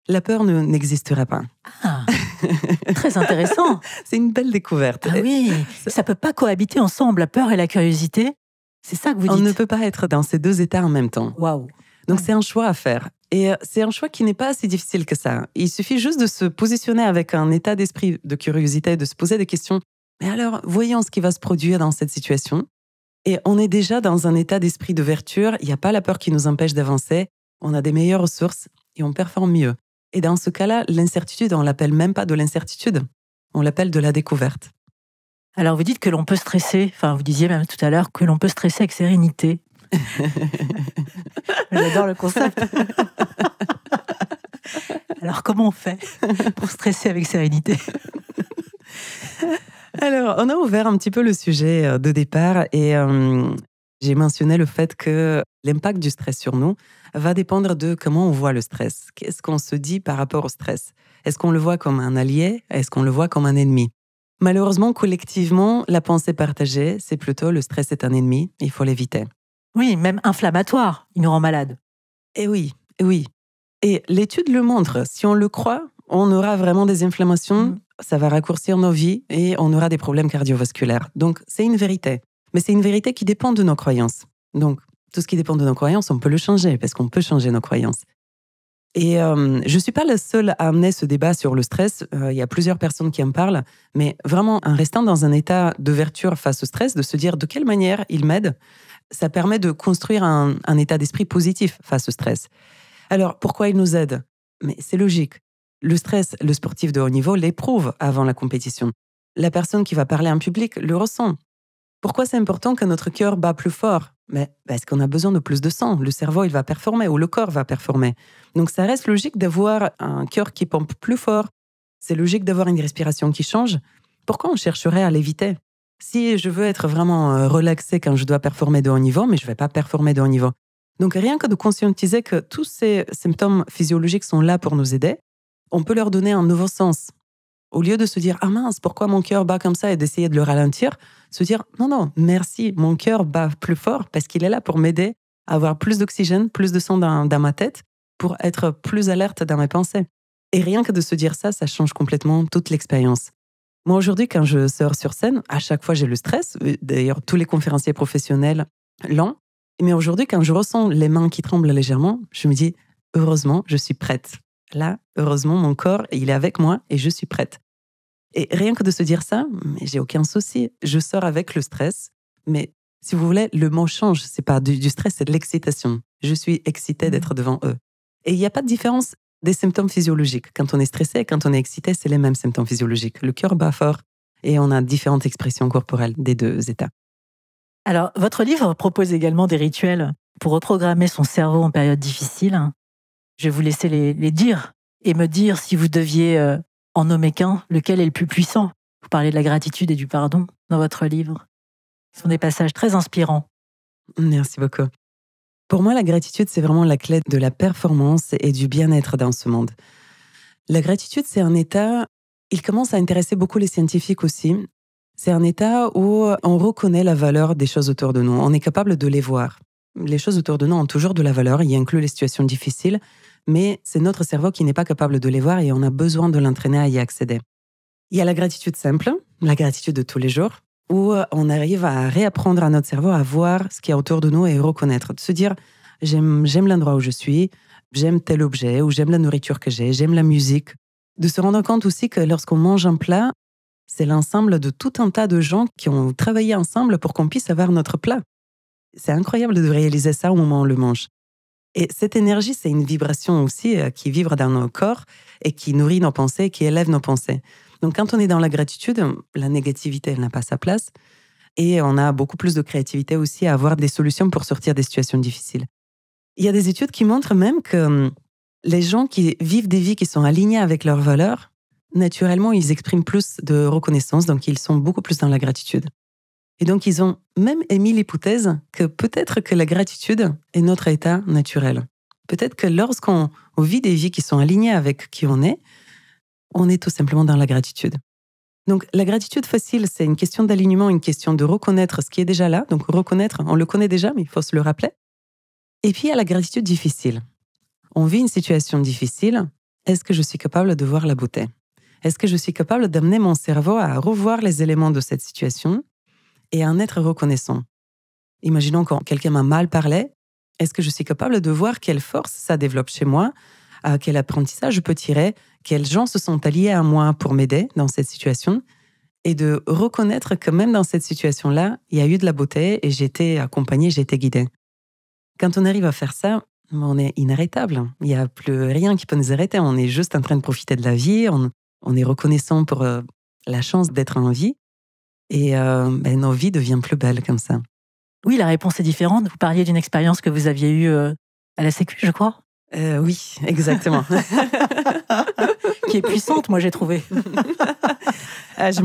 la peur n'existerait pas. Ah, très intéressant. C'est une belle découverte. Ah oui, ça peut pas cohabiter ensemble, la peur et la curiosité. C'est ça que vous dites. On ne peut pas être dans ces deux états en même temps. Waouh. Donc c'est un choix à faire. Et c'est un choix qui n'est pas si difficile que ça. Il suffit juste de se positionner avec un état d'esprit de curiosité, de se poser des questions. Mais alors, voyons ce qui va se produire dans cette situation. Et on est déjà dans un état d'esprit d'ouverture. Il n'y a pas la peur qui nous empêche d'avancer. On a des meilleures ressources et on performe mieux. Et dans ce cas-là, l'incertitude, on l'appelle même pas de l'incertitude. On l'appelle de la découverte. Alors vous dites que l'on peut stresser, enfin vous disiez même tout à l'heure que l'on peut stresser avec sérénité. J'adore le concept. Alors comment on fait pour stresser avec sérénité? Alors, on a ouvert un petit peu le sujet de départ et j'ai mentionné le fait que l'impact du stress sur nous va dépendre de comment on voit le stress. Qu'est-ce qu'on se dit par rapport au stress? Est-ce qu'on le voit comme un allié? Est-ce qu'on le voit comme un ennemi? Malheureusement, collectivement, la pensée partagée, c'est plutôt le stress est un ennemi, il faut l'éviter. Oui, même inflammatoire, il nous rend malade. Et oui, oui. Et l'étude le montre, si on le croit, on aura vraiment des inflammations, ça va raccourcir nos vies et on aura des problèmes cardiovasculaires. Donc, c'est une vérité. Mais c'est une vérité qui dépend de nos croyances. Donc, tout ce qui dépend de nos croyances, on peut le changer parce qu'on peut changer nos croyances. Et je ne suis pas la seule à amener ce débat sur le stress. Il y a plusieurs personnes qui en parlent. Mais vraiment, en restant dans un état d'ouverture face au stress, de se dire de quelle manière il m'aide, ça permet de construire un état d'esprit positif face au stress. Alors, pourquoi il nous aide? Mais c'est logique. Le stress, le sportif de haut niveau l'éprouve avant la compétition. La personne qui va parler en public le ressent. Pourquoi c'est important que notre cœur bat plus fort? Mais parce qu'on a besoin de plus de sang. Le cerveau, il va performer ou le corps va performer. Donc, ça reste logique d'avoir un cœur qui pompe plus fort. C'est logique d'avoir une respiration qui change. Pourquoi on chercherait à l'éviter? Si je veux être vraiment relaxé quand je dois performer de haut niveau, mais je ne vais pas performer de haut niveau. Donc, rien que de conscientiser que tous ces symptômes physiologiques sont là pour nous aider, on peut leur donner un nouveau sens. Au lieu de se dire « Ah mince, pourquoi mon cœur bat comme ça ?» et d'essayer de le ralentir, se dire « Non, non, merci, mon cœur bat plus fort parce qu'il est là pour m'aider à avoir plus d'oxygène, plus de sang dans ma tête, pour être plus alerte dans mes pensées. » Et rien que de se dire ça, ça change complètement toute l'expérience. Moi, aujourd'hui, quand je sors sur scène, à chaque fois, j'ai le stress. D'ailleurs, tous les conférenciers professionnels l'ont. Mais aujourd'hui, quand je ressens les mains qui tremblent légèrement, je me dis « Heureusement, je suis prête. » Là, heureusement, mon corps, il est avec moi et je suis prête. Et rien que de se dire ça, mais j'ai aucun souci. Je sors avec le stress, mais si vous voulez, le mot change. C'est pas du stress, c'est de l'excitation. Je suis excitée d'être devant eux. Et il n'y a pas de différence des symptômes physiologiques. Quand on est stressé et quand on est excité, c'est les mêmes symptômes physiologiques. Le cœur bat fort et on a différentes expressions corporelles des deux états. Alors, votre livre propose également des rituels pour reprogrammer son cerveau en période difficile. Je vais vous laisser les dire et me dire si vous deviez en nommer qu'un, lequel est le plus puissant. Vous parlez de la gratitude et du pardon dans votre livre. Ce sont des passages très inspirants. Merci beaucoup. Pour moi, la gratitude, c'est vraiment la clé de la performance et du bien-être dans ce monde. La gratitude, c'est un état, il commence à intéresser beaucoup les scientifiques aussi. C'est un état où on reconnaît la valeur des choses autour de nous. On est capable de les voir. Les choses autour de nous ont toujours de la valeur, il y inclut les situations difficiles, mais c'est notre cerveau qui n'est pas capable de les voir et on a besoin de l'entraîner à y accéder. Il y a la gratitude simple, la gratitude de tous les jours, où on arrive à réapprendre à notre cerveau à voir ce qu'il y a autour de nous et reconnaître, de se dire « j'aime l'endroit où je suis, j'aime tel objet, ou j'aime la nourriture que j'ai, j'aime la musique ». De se rendre compte aussi que lorsqu'on mange un plat, c'est l'ensemble de tout un tas de gens qui ont travaillé ensemble pour qu'on puisse avoir notre plat. C'est incroyable de réaliser ça au moment où on le mange. Et cette énergie, c'est une vibration aussi qui vibre dans nos corps et qui nourrit nos pensées, qui élève nos pensées. Donc quand on est dans la gratitude, la négativité, elle n'a pas sa place. Et on a beaucoup plus de créativité aussi à avoir des solutions pour sortir des situations difficiles. Il y a des études qui montrent même que les gens qui vivent des vies qui sont alignées avec leurs valeurs, naturellement, ils expriment plus de reconnaissance, donc ils sont beaucoup plus dans la gratitude. Et donc, ils ont même émis l'hypothèse que peut-être que la gratitude est notre état naturel. Peut-être que lorsqu'on vit des vies qui sont alignées avec qui on est tout simplement dans la gratitude. Donc, la gratitude facile, c'est une question d'alignement, une question de reconnaître ce qui est déjà là. Donc, reconnaître, on le connaît déjà, mais il faut se le rappeler. Et puis, il y a la gratitude difficile. On vit une situation difficile. Est-ce que je suis capable de voir la beauté? Est-ce que je suis capable d'amener mon cerveau à revoir les éléments de cette situation et à en être reconnaissant? Imaginons quand quelqu'un m'a mal parlé, est-ce que je suis capable de voir quelle force ça développe chez moi, quel apprentissage je peux tirer, quels gens se sont alliés à moi pour m'aider dans cette situation, et de reconnaître que même dans cette situation-là, il y a eu de la beauté et j'ai été accompagnée, j'ai été guidée. Quand on arrive à faire ça, on est inarrêtable. Il n'y a plus rien qui peut nous arrêter. On est juste en train de profiter de la vie. On est reconnaissant pour la chance d'être en vie. Et nos vies deviennent plus belles comme ça. Oui, la réponse est différente. Vous parliez d'une expérience que vous aviez eue à la Sécu, je crois. Oui, exactement. Qui est puissante, moi, j'ai trouvé. Je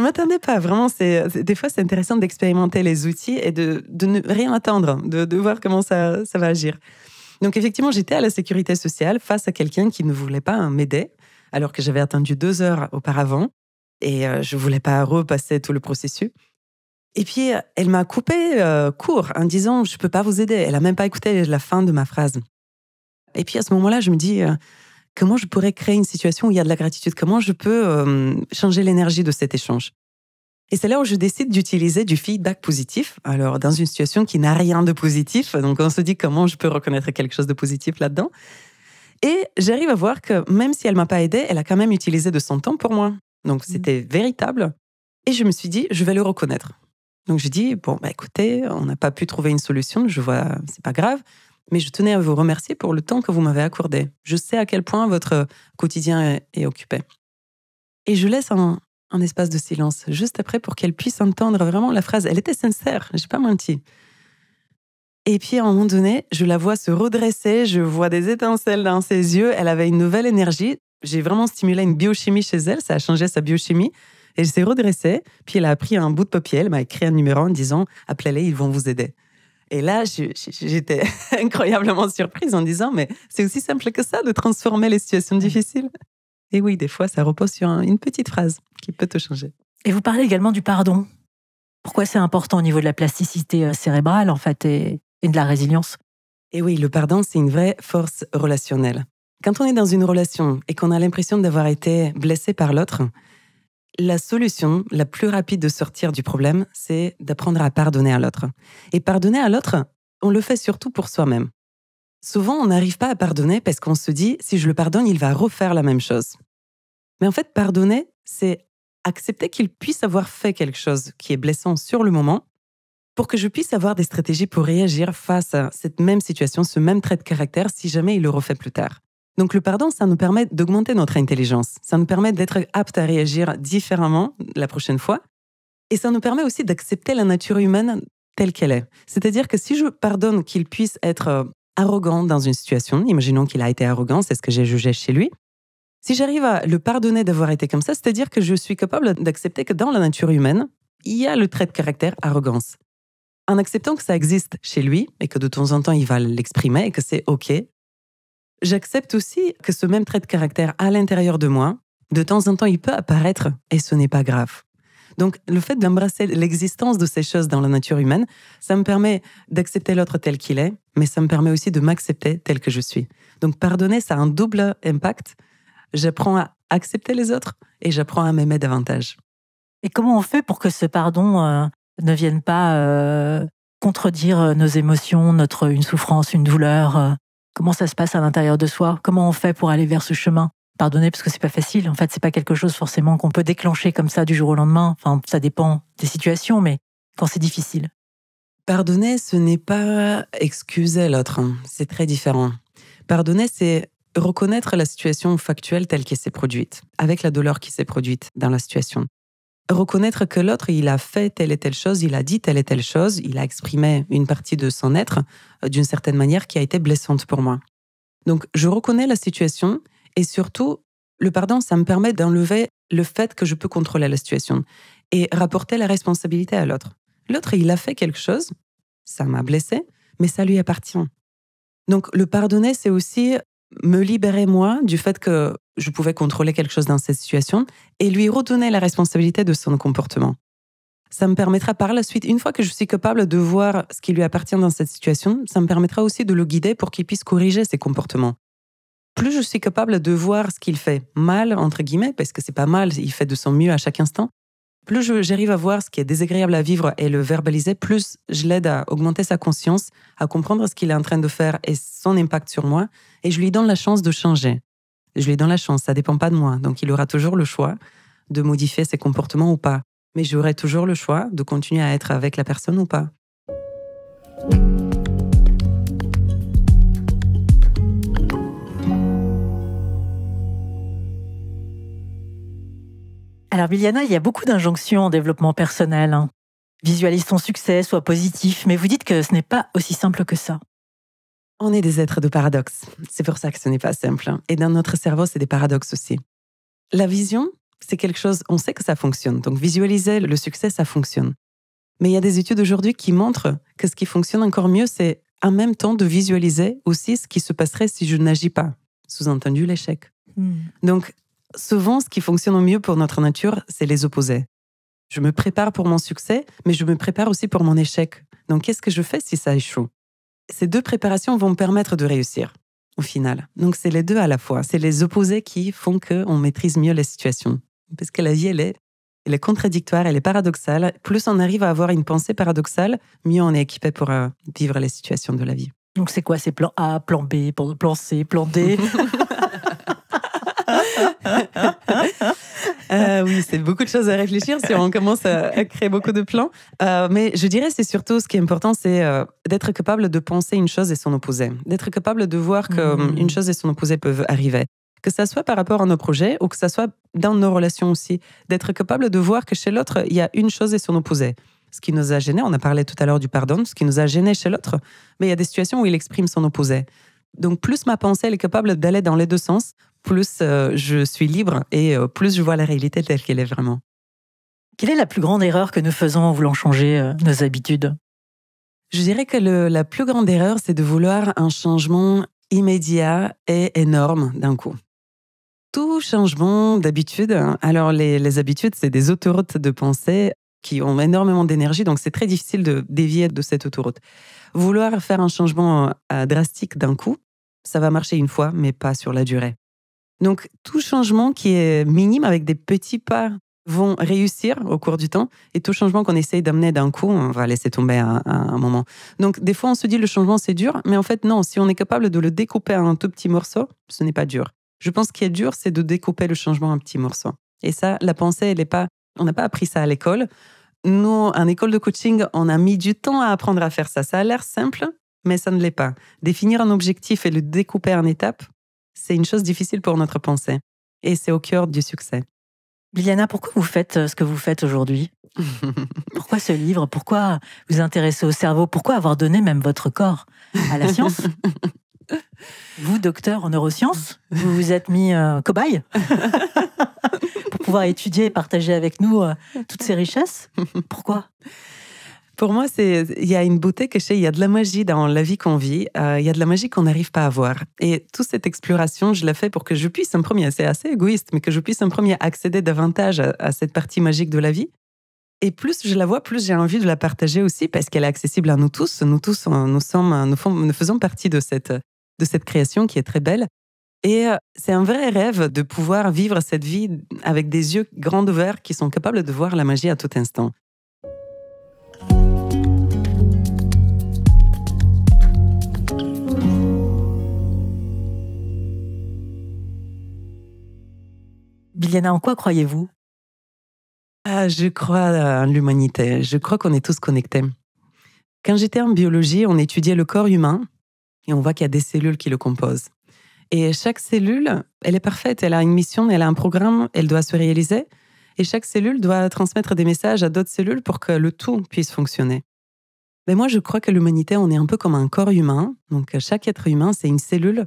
m'attendais pas. Vraiment, des fois, c'est intéressant d'expérimenter les outils et de ne rien attendre, de voir comment ça va agir. Donc, effectivement, j'étais à la sécurité sociale face à quelqu'un qui ne voulait pas m'aider, alors que j'avais attendu 2 heures auparavant et je voulais pas repasser tout le processus. Et puis, elle m'a coupé court en disant « je peux pas vous aider ». Elle a même pas écouté la fin de ma phrase. Et puis, à ce moment-là, je me dis comment je pourrais créer une situation où il y a de la gratitude? Comment je peux changer l'énergie de cet échange? Et c'est là où je décide d'utiliser du feedback positif. Alors, dans une situation qui n'a rien de positif, donc on se dit comment je peux reconnaître quelque chose de positif là-dedans. Et j'arrive à voir que même si elle m'a pas aidée, elle a quand même utilisé de son temps pour moi. Donc, c'était véritable. Et je me suis dit, je vais le reconnaître. Donc, j'ai dit, bon, écoutez, on n'a pas pu trouver une solution, je vois, c'est pas grave, mais je tenais à vous remercier pour le temps que vous m'avez accordé. Je sais à quel point votre quotidien est occupé. Et je laisse un espace de silence, juste après, pour qu'elle puisse entendre vraiment la phrase. Elle était sincère, j'ai pas menti. Et puis, à un moment donné, je la vois se redresser, je vois des étincelles dans ses yeux, elle avait une nouvelle énergie. J'ai vraiment stimulé une biochimie chez elle, ça a changé sa biochimie. Elle s'est redressée, puis elle a pris un bout de papier, elle m'a écrit un numéro en disant « Appelez-les, ils vont vous aider ». Et là, j'étais incroyablement surprise en disant « Mais c'est aussi simple que ça de transformer les situations difficiles ». Et oui, des fois, ça repose sur une petite phrase qui peut te changer. Et vous parlez également du pardon. Pourquoi c'est important au niveau de la plasticité cérébrale, en fait, et de la résilience? Et oui, le pardon, c'est une vraie force relationnelle. Quand on est dans une relation et qu'on a l'impression d'avoir été blessé par l'autre, la solution la plus rapide de sortir du problème, c'est d'apprendre à pardonner à l'autre. Et pardonner à l'autre, on le fait surtout pour soi-même. Souvent, on n'arrive pas à pardonner parce qu'on se dit, si je le pardonne, il va refaire la même chose. Mais en fait, pardonner, c'est accepter qu'il puisse avoir fait quelque chose qui est blessant sur le moment pour que je puisse avoir des stratégies pour réagir face à cette même situation, ce même trait de caractère, si jamais il le refait plus tard. Donc le pardon, ça nous permet d'augmenter notre intelligence. Ça nous permet d'être apte à réagir différemment la prochaine fois. Et ça nous permet aussi d'accepter la nature humaine telle qu'elle est. C'est-à-dire que si je pardonne qu'il puisse être arrogant dans une situation, imaginons qu'il a été arrogant, c'est ce que j'ai jugé chez lui, si j'arrive à le pardonner d'avoir été comme ça, c'est-à-dire que je suis capable d'accepter que dans la nature humaine, il y a le trait de caractère arrogance. En acceptant que ça existe chez lui et que de temps en temps, il va l'exprimer et que c'est OK, j'accepte aussi que ce même trait de caractère à l'intérieur de moi, de temps en temps, il peut apparaître et ce n'est pas grave. Donc, le fait d'embrasser l'existence de ces choses dans la nature humaine, ça me permet d'accepter l'autre tel qu'il est, mais ça me permet aussi de m'accepter tel que je suis. Donc, pardonner, ça a un double impact. J'apprends à accepter les autres et j'apprends à m'aimer davantage. Et comment on fait pour que ce pardon ne vienne pas contredire nos émotions, une souffrance, une douleur? Comment ça se passe à l'intérieur de soi? Comment on fait pour aller vers ce chemin? Pardonner, parce que c'est pas facile. En fait, c'est pas quelque chose forcément qu'on peut déclencher comme ça du jour au lendemain. Enfin, ça dépend des situations, mais quand c'est difficile. Pardonner, ce n'est pas excuser l'autre. C'est très différent. Pardonner, c'est reconnaître la situation factuelle telle qu'elle s'est produite, avec la douleur qui s'est produite dans la situation. Reconnaître que l'autre, il a fait telle et telle chose, il a dit telle et telle chose, il a exprimé une partie de son être d'une certaine manière qui a été blessante pour moi. Donc, je reconnais la situation et surtout, le pardon, ça me permet d'enlever le fait que je peux contrôler la situation et rapporter la responsabilité à l'autre. L'autre, il a fait quelque chose, ça m'a blessé, mais ça lui appartient. Donc, le pardonner, c'est aussi me libérer moi du fait que je pouvais contrôler quelque chose dans cette situation et lui redonner la responsabilité de son comportement. Ça me permettra par la suite, une fois que je suis capable de voir ce qui lui appartient dans cette situation, ça me permettra aussi de le guider pour qu'il puisse corriger ses comportements. Plus je suis capable de voir ce qu'il fait mal, entre guillemets, parce que c'est pas mal, il fait de son mieux à chaque instant, plus j'arrive à voir ce qui est désagréable à vivre et le verbaliser, plus je l'aide à augmenter sa conscience, à comprendre ce qu'il est en train de faire et son impact sur moi, et je lui donne la chance de changer. Je lui donne la chance, ça dépend pas de moi, donc il aura toujours le choix de modifier ses comportements ou pas. Mais j'aurai toujours le choix de continuer à être avec la personne ou pas. Alors Biljana, il y a beaucoup d'injonctions en développement personnel. Visualise ton succès, sois positif, mais vous dites que ce n'est pas aussi simple que ça. On est des êtres de paradoxes. C'est pour ça que ce n'est pas simple. Et dans notre cerveau, c'est des paradoxes aussi. La vision, c'est quelque chose, on sait que ça fonctionne. Donc visualiser le succès, ça fonctionne. Mais il y a des études aujourd'hui qui montrent que ce qui fonctionne encore mieux, c'est en même temps de visualiser aussi ce qui se passerait si je n'agis pas. Sous-entendu, l'échec. Donc, souvent, ce qui fonctionne au mieux pour notre nature, c'est les opposés. Je me prépare pour mon succès, mais je me prépare aussi pour mon échec. Donc, qu'est-ce que je fais si ça échoue? Ces deux préparations vont me permettre de réussir, au final. Donc, c'est les deux à la fois. C'est les opposés qui font qu'on maîtrise mieux les situations. Parce que la vie, elle est contradictoire, elle est paradoxale. Plus on arrive à avoir une pensée paradoxale, mieux on est équipé pour vivre les situations de la vie. Donc c'est quoi? C'est plan A, plan B, plan C, plan D? Oui, c'est beaucoup de choses à réfléchir si on commence à créer beaucoup de plans. Mais je dirais c'est surtout ce qui est important, c'est d'être capable de penser une chose et son opposé. D'être capable de voir qu'une chose et son opposé peuvent arriver. Que ça soit par rapport à nos projets ou que ça soit dans nos relations aussi. D'être capable de voir que chez l'autre, il y a une chose et son opposé. Ce qui nous a gêné, on a parlé tout à l'heure du pardon, ce qui nous a gêné chez l'autre, mais il y a des situations où il exprime son opposé. Donc plus ma pensée elle est capable d'aller dans les deux sens, plus je suis libre et plus je vois la réalité telle qu'elle est vraiment. Quelle est la plus grande erreur que nous faisons en voulant changer nos habitudes? Je dirais que la plus grande erreur, c'est de vouloir un changement immédiat et énorme d'un coup. Tout changement d'habitude, alors les habitudes, c'est des autoroutes de pensée qui ont énormément d'énergie, donc c'est très difficile de dévier de cette autoroute. Vouloir faire un changement drastique d'un coup, ça va marcher une fois, mais pas sur la durée. Donc tout changement qui est minime avec des petits pas vont réussir au cours du temps, et tout changement qu'on essaye d'amener d'un coup, on va laisser tomber à un moment. Donc des fois on se dit le changement c'est dur, mais en fait non, si on est capable de le découper en un tout petit morceau, ce n'est pas dur. Je pense qu'il est dur, c'est de découper le changement en petits morceaux. Et ça, la pensée, elle est pas, on n'a pas appris ça à l'école. Nous, en école de coaching, on a mis du temps à apprendre à faire ça. Ça a l'air simple, mais ça ne l'est pas. Définir un objectif et le découper en étapes, c'est une chose difficile pour notre pensée. Et c'est au cœur du succès. Biljana, pourquoi vous faites ce que vous faites aujourd'hui? Pourquoi ce livre? Pourquoi vous intéresser au cerveau? Pourquoi avoir donné même votre corps à la science? Vous, docteur en neurosciences, vous vous êtes mis cobaye pour pouvoir étudier et partager avec nous toutes ces richesses. Pourquoi? Pour moi, il y a une beauté cachée, il y a de la magie dans la vie qu'on vit, il y a de la magie qu'on n'arrive pas à voir. Et toute cette exploration, je la fais pour que je puisse c'est assez égoïste, mais que je puisse accéder davantage à cette partie magique de la vie. Et plus je la vois, plus j'ai envie de la partager aussi, parce qu'elle est accessible à nous tous. Nous tous, nous faisons partie de cette création qui est très belle. Et c'est un vrai rêve de pouvoir vivre cette vie avec des yeux grands ouverts qui sont capables de voir la magie à tout instant. Biljana, en quoi croyez-vous? Je crois en l'humanité. Je crois qu'on est tous connectés. Quand j'étais en biologie, on étudiait le corps humain et on voit qu'il y a des cellules qui le composent. Et chaque cellule, elle est parfaite, elle a une mission, elle a un programme, elle doit se réaliser. Et chaque cellule doit transmettre des messages à d'autres cellules pour que le tout puisse fonctionner. Mais moi, je crois que l'humanité, on est un peu comme un corps humain. Donc chaque être humain, c'est une cellule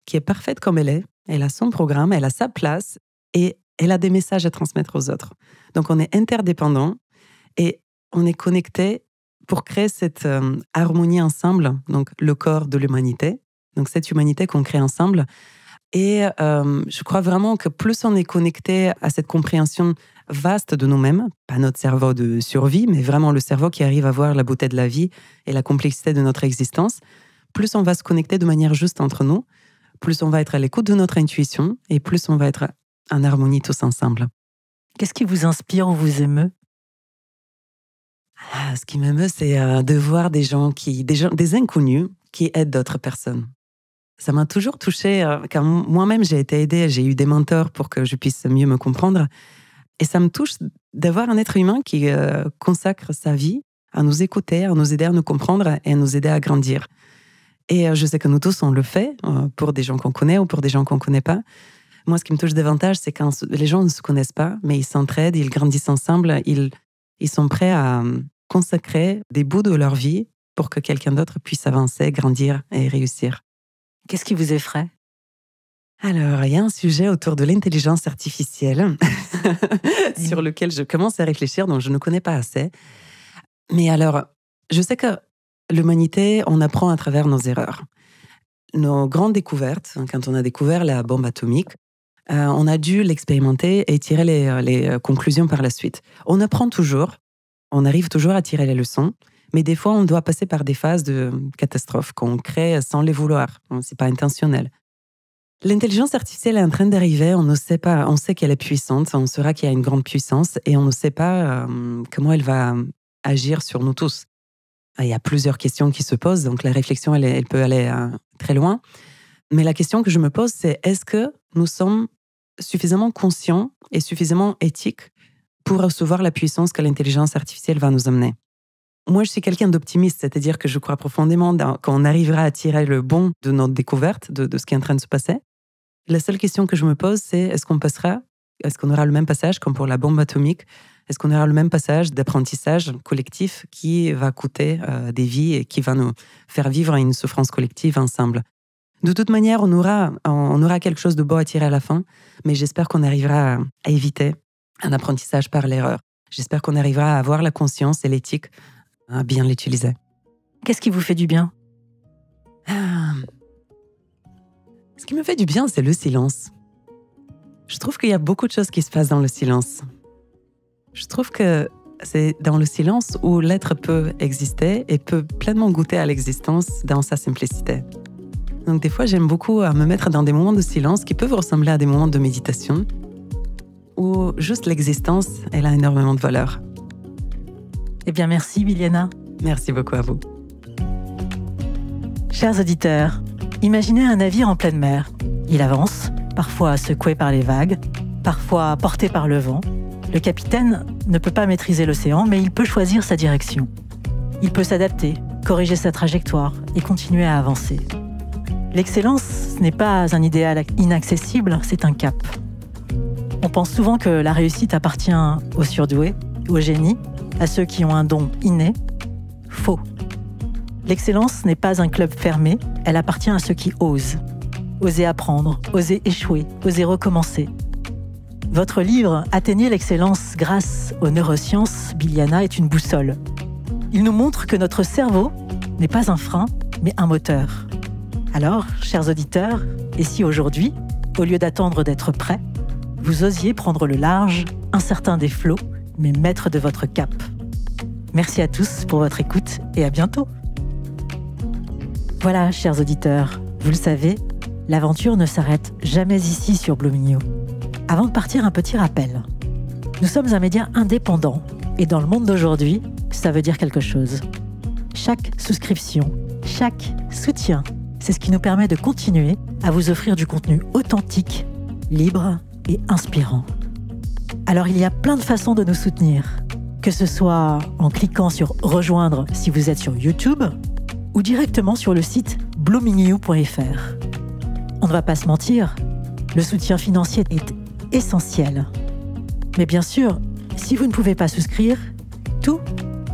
qui est parfaite comme elle est. Elle a son programme, elle a sa place et elle a des messages à transmettre aux autres. Donc on est interdépendants et on est connectés pour créer cette harmonie ensemble, donc le corps de l'humanité. Donc cette humanité qu'on crée ensemble. Et je crois vraiment que plus on est connecté à cette compréhension vaste de nous-mêmes, pas notre cerveau de survie, mais vraiment le cerveau qui arrive à voir la beauté de la vie et la complexité de notre existence, plus on va se connecter de manière juste entre nous, plus on va être à l'écoute de notre intuition et plus on va être en harmonie tous ensemble. Qu'est-ce qui vous inspire ou vous émeut? Ce qui m'émeut, c'est de voir des inconnus qui aident d'autres personnes. Ça m'a toujours touchée, quand moi-même j'ai été aidée, j'ai eu des mentors pour que je puisse mieux me comprendre. Et ça me touche d'avoir un être humain qui consacre sa vie à nous écouter, à nous aider à nous comprendre et à nous aider à grandir. Et je sais que nous tous, on le fait, pour des gens qu'on connaît ou pour des gens qu'on ne connaît pas. Moi, ce qui me touche davantage, c'est quand les gens ne se connaissent pas, mais ils s'entraident, ils grandissent ensemble, ils sont prêts à consacrer des bouts de leur vie pour que quelqu'un d'autre puisse avancer, grandir et réussir. Qu'est-ce qui vous effraie? Alors, il y a un sujet autour de l'intelligence artificielle sur lequel je commence à réfléchir, dont je ne connais pas assez. Mais alors, je sais que l'humanité, on apprend à travers nos erreurs. Nos grandes découvertes, quand on a découvert la bombe atomique, on a dû l'expérimenter et tirer les conclusions par la suite. On apprend toujours, on arrive toujours à tirer les leçons, mais des fois, on doit passer par des phases de catastrophe qu'on crée sans les vouloir. C'est pas intentionnel. L'intelligence artificielle est en train d'arriver, on ne sait pas, on sait qu'elle est puissante, on saura qu'il y a une grande puissance et on ne sait pas comment elle va agir sur nous tous. Il y a plusieurs questions qui se posent, donc la réflexion, elle peut aller très loin. Mais la question que je me pose, c'est est-ce que nous sommes suffisamment conscients et suffisamment éthiques pour recevoir la puissance que l'intelligence artificielle va nous amener? Moi, je suis quelqu'un d'optimiste, c'est-à-dire que je crois profondément qu'on arrivera à tirer le bon de notre découverte, de ce qui est en train de se passer. La seule question que je me pose, c'est est-ce qu'on aura le même passage comme pour la bombe atomique? Est-ce qu'on aura le même passage d'apprentissage collectif qui va coûter des vies et qui va nous faire vivre une souffrance collective ensemble? De toute manière, on aura quelque chose de beau à tirer à la fin, mais j'espère qu'on arrivera à éviter un apprentissage par l'erreur. J'espère qu'on arrivera à avoir la conscience et l'éthique à bien l'utiliser. Qu'est-ce qui vous fait du bien? Ce qui me fait du bien, c'est le silence. Je trouve qu'il y a beaucoup de choses qui se passent dans le silence. Je trouve que c'est dans le silence où l'être peut exister et peut pleinement goûter à l'existence dans sa simplicité. Donc des fois, j'aime beaucoup me mettre dans des moments de silence qui peuvent ressembler à des moments de méditation où juste l'existence, elle a énormément de valeur. Eh bien, merci Biljana. Merci beaucoup à vous. Chers auditeurs, imaginez un navire en pleine mer. Il avance, parfois secoué par les vagues, parfois porté par le vent. Le capitaine ne peut pas maîtriser l'océan, mais il peut choisir sa direction. Il peut s'adapter, corriger sa trajectoire et continuer à avancer. L'excellence, ce n'est pas un idéal inaccessible, c'est un cap. On pense souvent que la réussite appartient aux surdoués, aux génies, à ceux qui ont un don inné. Faux. L'excellence n'est pas un club fermé, elle appartient à ceux qui osent. Oser apprendre, oser échouer, oser recommencer. Votre livre « Atteignez l'excellence grâce aux neurosciences », Biljana, est une boussole. Il nous montre que notre cerveau n'est pas un frein, mais un moteur. Alors, chers auditeurs, et si aujourd'hui, au lieu d'attendre d'être prêt, vous osiez prendre le large, incertain des flots, mais maître de votre cap. Merci à tous pour votre écoute et à bientôt. Voilà, chers auditeurs, vous le savez, l'aventure ne s'arrête jamais ici sur Blooming You. Avant de partir, un petit rappel. Nous sommes un média indépendant et dans le monde d'aujourd'hui, ça veut dire quelque chose. Chaque souscription, chaque soutien, c'est ce qui nous permet de continuer à vous offrir du contenu authentique, libre et inspirant. Alors il y a plein de façons de nous soutenir, que ce soit en cliquant sur « Rejoindre » si vous êtes sur YouTube ou directement sur le site bloomingyou.fr. On ne va pas se mentir, le soutien financier est essentiel. Mais bien sûr, si vous ne pouvez pas souscrire, tout,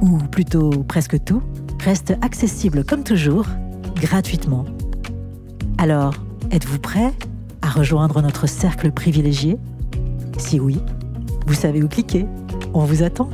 ou plutôt presque tout, reste accessible comme toujours, gratuitement. Alors, êtes-vous prêt à rejoindre notre cercle privilégié? Si oui, vous savez où cliquer. On vous attend.